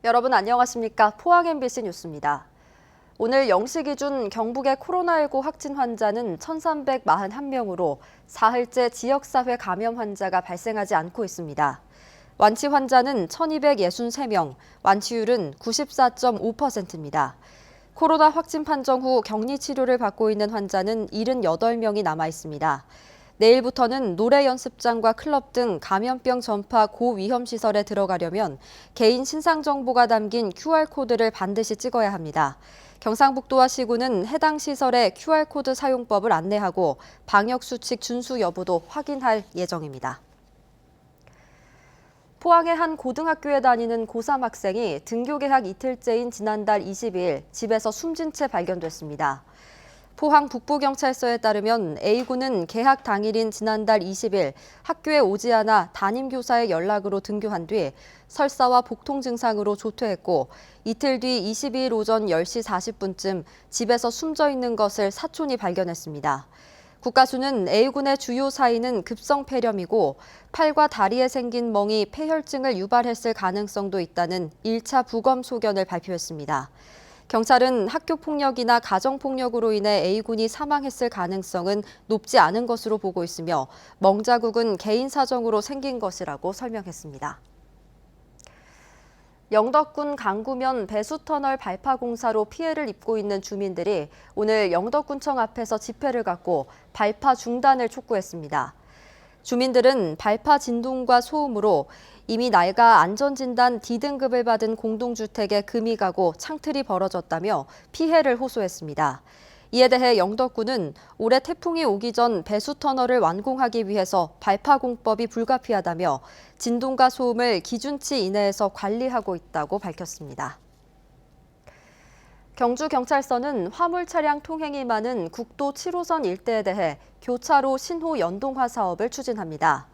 여러분 안녕하십니까? 포항 MBC 뉴스입니다. 오늘 0시 기준 경북의 코로나19 확진 환자는 1,341명으로 사흘째 지역사회 감염 환자가 발생하지 않고 있습니다. 완치 환자는 1,263명, 완치율은 94.5%입니다. 코로나 확진 판정 후 격리 치료를 받고 있는 환자는 78명이 남아 있습니다. 내일부터는 노래 연습장과 클럽 등 감염병 전파 고위험 시설에 들어가려면 개인 신상 정보가 담긴 QR코드를 반드시 찍어야 합니다. 경상북도와 시군은 해당 시설의 QR코드 사용법을 안내하고 방역수칙 준수 여부도 확인할 예정입니다. 포항의 한 고등학교에 다니는 고3 학생이 등교 개학 이틀째인 지난달 22일 집에서 숨진 채 발견됐습니다. 포항 북부경찰서에 따르면 A군은 개학 당일인 지난달 20일 학교에 오지 않아 담임교사의 연락으로 등교한 뒤 설사와 복통 증상으로 조퇴했고 이틀 뒤 22일 오전 10시 40분쯤 집에서 숨져 있는 것을 사촌이 발견했습니다. 국가수는 A군의 주요 사인은 급성폐렴이고 팔과 다리에 생긴 멍이 폐혈증을 유발했을 가능성도 있다는 1차 부검 소견을 발표했습니다. 경찰은 학교폭력이나 가정폭력으로 인해 A군이 사망했을 가능성은 높지 않은 것으로 보고 있으며 멍자국은 개인 사정으로 생긴 것이라고 설명했습니다. 영덕군 강구면 배수터널 발파 공사로 피해를 입고 있는 주민들이 오늘 영덕군청 앞에서 집회를 갖고 발파 중단을 촉구했습니다. 주민들은 발파 진동과 소음으로 이미 낡아 안전진단 D등급을 받은 공동주택에 금이 가고 창틀이 벌어졌다며 피해를 호소했습니다. 이에 대해 영덕군은 올해 태풍이 오기 전 배수터널을 완공하기 위해서 발파 공법이 불가피하다며 진동과 소음을 기준치 이내에서 관리하고 있다고 밝혔습니다. 경주경찰서는 화물 차량 통행이 많은 국도 7호선 일대에 대해 교차로 신호 연동화 사업을 추진합니다.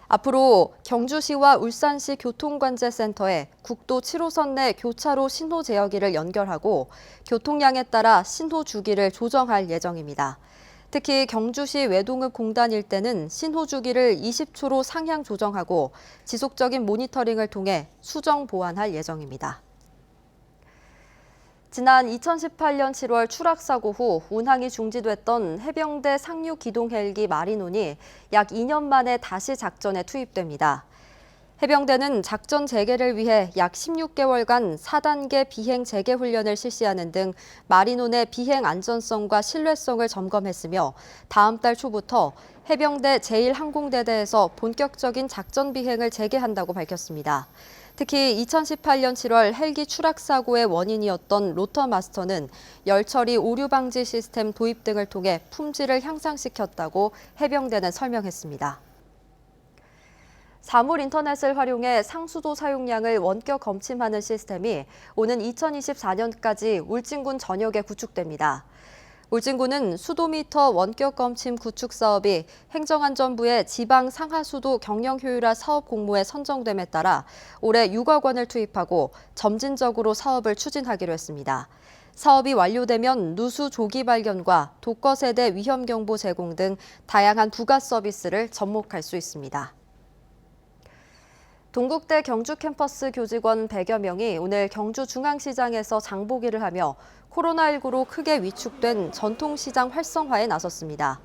앞으로 경주시와 울산시 교통관제센터에 국도 7호선 내 교차로 신호 제어기를 연결하고 교통량에 따라 신호 주기를 조정할 예정입니다. 특히 경주시 외동읍 공단 일대는 신호 주기를 20초로 상향 조정하고 지속적인 모니터링을 통해 수정 보완할 예정입니다. 지난 2018년 7월 추락사고 후 운항이 중지됐던 해병대 상륙 기동 헬기 마리논이 약 2년 만에 다시 작전에 투입됩니다. 해병대는 작전 재개를 위해 약 16개월간 4단계 비행 재개 훈련을 실시하는 등 마리논의 비행 안전성과 신뢰성을 점검했으며 다음 달 초부터 해병대 제1항공대대에서 본격적인 작전 비행을 재개한다고 밝혔습니다. 특히 2018년 7월 헬기 추락 사고의 원인이었던 로터 마스터는 열 처리 오류 방지 시스템 도입 등을 통해 품질을 향상시켰다고 해병대는 설명했습니다. 사물 인터넷을 활용해 상수도 사용량을 원격 검침하는 시스템이 오는 2024년까지 울진군 전역에 구축됩니다. 울진군은 수도미터 원격 검침 구축 사업이 행정안전부의 지방 상하수도 경영 효율화 사업 공모에 선정됨에 따라 올해 6억 원을 투입하고 점진적으로 사업을 추진하기로 했습니다. 사업이 완료되면 누수 조기 발견과 독거세대 위험 경보 제공 등 다양한 부가 서비스를 접목할 수 있습니다. 동국대 경주 캠퍼스 교직원 100여 명이 오늘 경주중앙시장에서 장보기를 하며 코로나19로 크게 위축된 전통시장 활성화에 나섰습니다.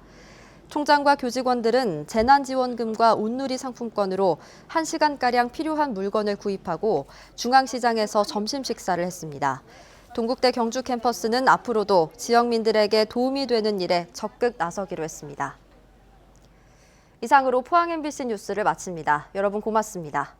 총장과 교직원들은 재난지원금과 온누리 상품권으로 1시간가량 필요한 물건을 구입하고 중앙시장에서 점심 식사를 했습니다. 동국대 경주 캠퍼스는 앞으로도 지역민들에게 도움이 되는 일에 적극 나서기로 했습니다. 이상으로 포항 MBC 뉴스를 마칩니다. 여러분 고맙습니다.